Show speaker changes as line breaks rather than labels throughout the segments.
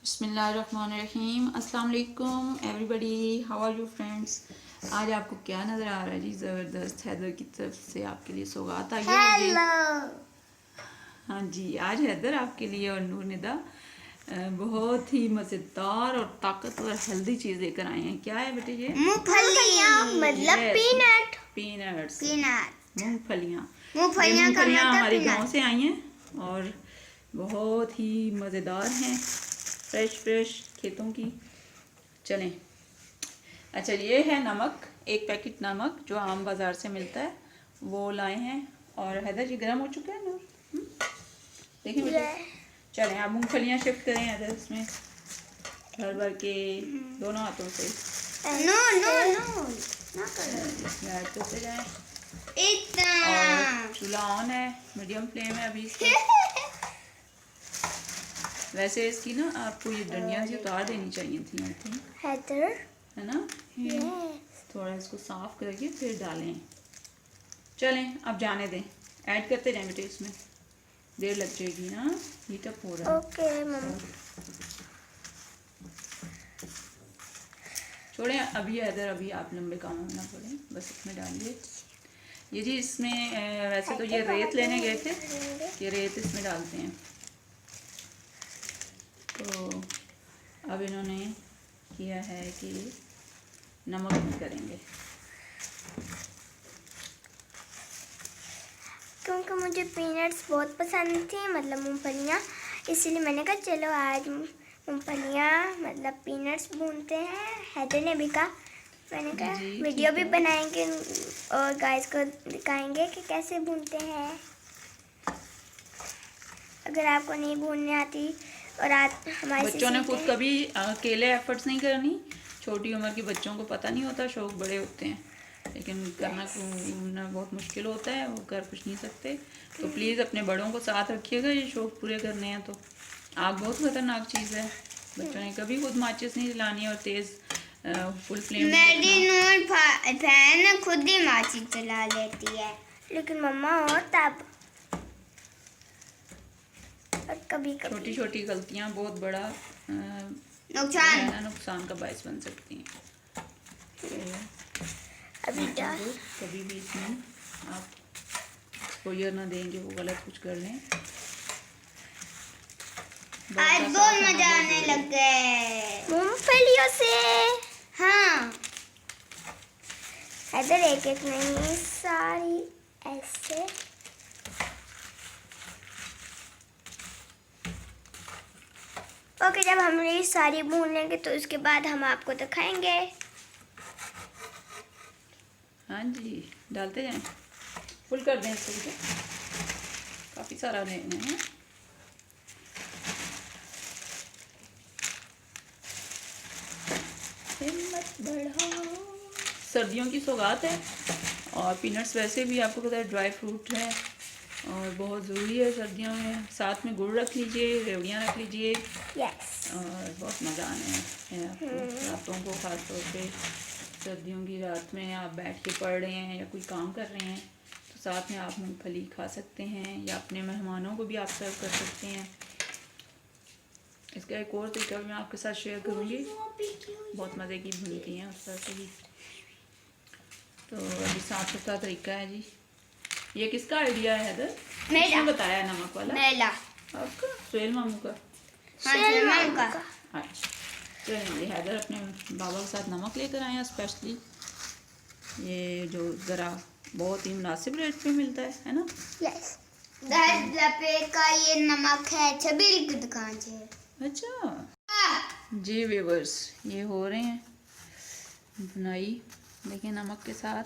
बिस्मिल्लाहिर्रहमानिर्रहीम। अस्सलाम वालेकुम everybody, how are you friends. आज आपको क्या नज़र आ रहा है जी? ज़बरदस्त हैदर की तरफ से आपके लिए सौगात आई है। हाँ जी, आज हैदर आपके लिए और नूर निदा बहुत ही मज़ेदार और ताकतवर हेल्दी चीज़ लेकर आए हैं। क्या है बेटे ये?
मूंगफलियाँ मतलब
पीनट्स
पीनट
मूंगफलियाँ हमारे गांव से आई हैं और बहुत ही मज़ेदार हैं, फ्रेश खेतों की। चलें, अच्छा ये है नमक, एक पैकेट नमक जो आम बाज़ार से मिलता है वो लाए हैं। और हैदर जी गर्म हो चुका है ना, देखिए बेटे। चलें आप मूंगफलियाँ शिफ्ट करें हैदर, इसमें भर भर के दोनों हाथों से। इसमें ऐड करते जाएं। और चूल्हा ऑन है, मीडियम फ्लेम है अभी इसका। वैसे इसकी ना आपको ये डंडियाँ से उतार देनी चाहिए थी, आई थिंक, है ना। थोड़ा इसको साफ करके फिर डालें। चलें अब जाने दें, ऐड करते जाएं बेटे, इसमें देर लग जाएगी ना, हीट अप हो रहा है।
ओके मम्मा।
छोड़ें अभी इधर, अभी आप लंबे काम में ना पड़ें, बस इसमें डालिए ये जी। इसमें वैसे तो ये रेत लेने गए थे कि रेत इसमें डालते हैं, तो अब इन्होंने किया है कि नमक भी करेंगे,
क्योंकि मुझे पीनट्स बहुत पसंद थी, मतलब मूंगफलियाँ, इसीलिए मैंने कहा चलो आज मूंगफलियाँ मतलब पीनट्स भूनते हैं। हैदर ने भी कहा, मैंने कहा वीडियो भी बनाएंगे और गाइस को दिखाएंगे कि कैसे भूनते हैं। अगर आपको नहीं भूनने आती और आप हमारे
बच्चों ने खुद कभी अकेले एफर्ट्स नहीं करनी। छोटी उम्र के बच्चों को पता नहीं होता, शौक बड़े होते हैं, लेकिन करना बहुत मुश्किल होता है, वो कर कुछ नहीं सकते। तो प्लीज़ अपने बड़ों को साथ रखिएगा, ये शौक पूरे करने हैं। तो आग बहुत खतरनाक चीज़ है, बच्चों ने कभी खुद माचिस नहीं जलानी और तेज़ फुल फ्लेम।
मेरी नूर बहन खुद ही माचिस जला लेती है, लेकिन मम्मा और तब कभी
छोटी छोटी गलतियाँ बहुत बड़ा नुकसान का बायस बन सकती हैं। तो कभी भी इसमें आप एक्सपोजर ना देंगे, वो गलत कुछ कर लें।
आज बहुत मजा आने लग गए मूंगफलियों से। हाँ इधर एक एक नहीं, सारी ऐसे। ओके, जब हम ये सारी भून लेंगे तो उसके बाद हम आपको दिखाएंगे।
हाँ जी, डालते जाएं, फुल कर दें इसको, काफ़ी सारा लेना है। हिम्मत बढ़ाओ, सर्दियों की सौगात है और पीनट्स वैसे भी आपको पता है ड्राई फ्रूट है और बहुत ज़रूरी है सर्दियों में। साथ में गुड़ रख लीजिए, रेवड़ियाँ रख लीजिए। और बहुत मज़ा आने है आपको रातों को, ख़ास तौर पे सर्दियों की रात में आप बैठ के पढ़ रहे हैं या कोई काम कर रहे हैं तो साथ में आप मूंगफली खा सकते हैं, या अपने मेहमानों को भी आप सर्व कर सकते हैं। इसका एक और तरीका भी मैं आपके साथ शेयर करूँगी, बहुत मज़े की बनती हैं उस तरह से भी। तो अभी साफ सुथरा तरीका है जी। ये किसका आइडिया है हैदर? किसने बताया नमक वाला? मेरा। आपका? सुहेल मामू का?
सुहेल मामू का।
अच्छा, चलिए हैदर अपने बाबा के साथ नमक लेकर आए हैं स्पेशली, ये जो ज़रा बहुत ही मुनासिब रेट पे मिलता है ना।
यस, 10 रुपए का ये नमक है, छबील की दुकान से।
अच्छा जी व्यूअर्स, ये हो रहे हैं बुनाई, देखिए नमक के साथ।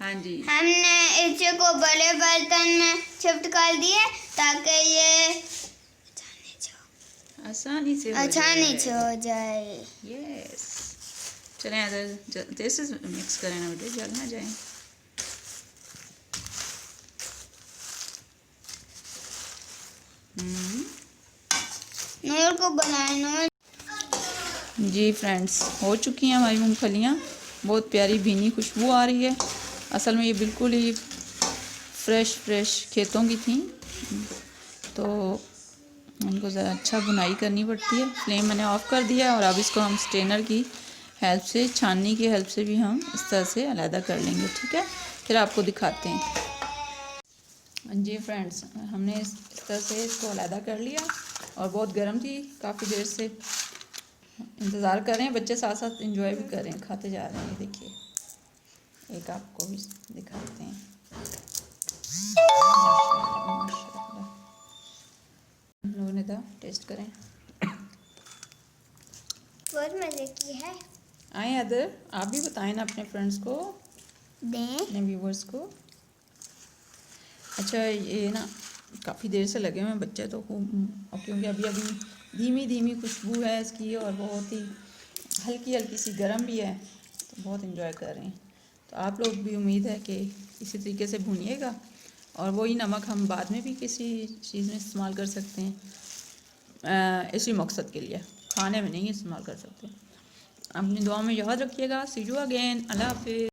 हाँ जी,
हमने इसे को बड़े बर्तन में शिफ्ट कर दिए ताकि ये
आसानी से
हो जाए।
यस, चलें अगर जैसे मिक्स करें ना बेटे, जल ना जाए।
नूर को बनाए नूर।
जी फ्रेंड्स, हो चुकी हैं हमारी मूंगफलियाँ, बहुत प्यारी भीनी खुशबू आ रही है। असल में ये बिल्कुल ही फ्रेश खेतों की थी तो इनको ज़रा अच्छा भुनाई करनी पड़ती है। फ्लेम मैंने ऑफ़ कर दिया है और अब इसको हम स्ट्रेनर की हेल्प से, छाननी की हेल्प से भी हम इस तरह से अलहदा कर लेंगे। ठीक है, फिर आपको दिखाते हैं। जी फ्रेंड्स, हमने इस तरह से इसको अलहदा कर लिया और बहुत गर्म थी, काफ़ी देर से इंतज़ार कर रहे हैं बच्चे, साथ साथ इंजॉय भी कर रहे हैं, खाते जा रहे हैं। देखिए, एक आपको भी दिखाते हैं। माशाल्लाह, लोगों ने था, टेस्ट करें।
बहुत मज़े की है।
आए अदर, आप भी बताएं ना अपने फ्रेंड्स को, अपने व्यूवर्स को। अच्छा, ये ना काफ़ी देर से लगे हुए हैं बच्चे तो क्योंकि अभी अभी धीमी धीमी खुशबू है इसकी और बहुत ही हल्की हल्की सी गर्म भी है, तो बहुत इन्जॉय कर रहे हैं। तो आप लोग भी उम्मीद है कि इसी तरीके से भूनिएगा और वही नमक हम बाद में भी किसी चीज़ में इस्तेमाल कर सकते हैं, इसी मकसद के लिए, खाने में नहीं इस्तेमाल कर सकते। अपनी दुआ में याद रखिएगा। सी यू अगेन, अल्लाह हाफिज़।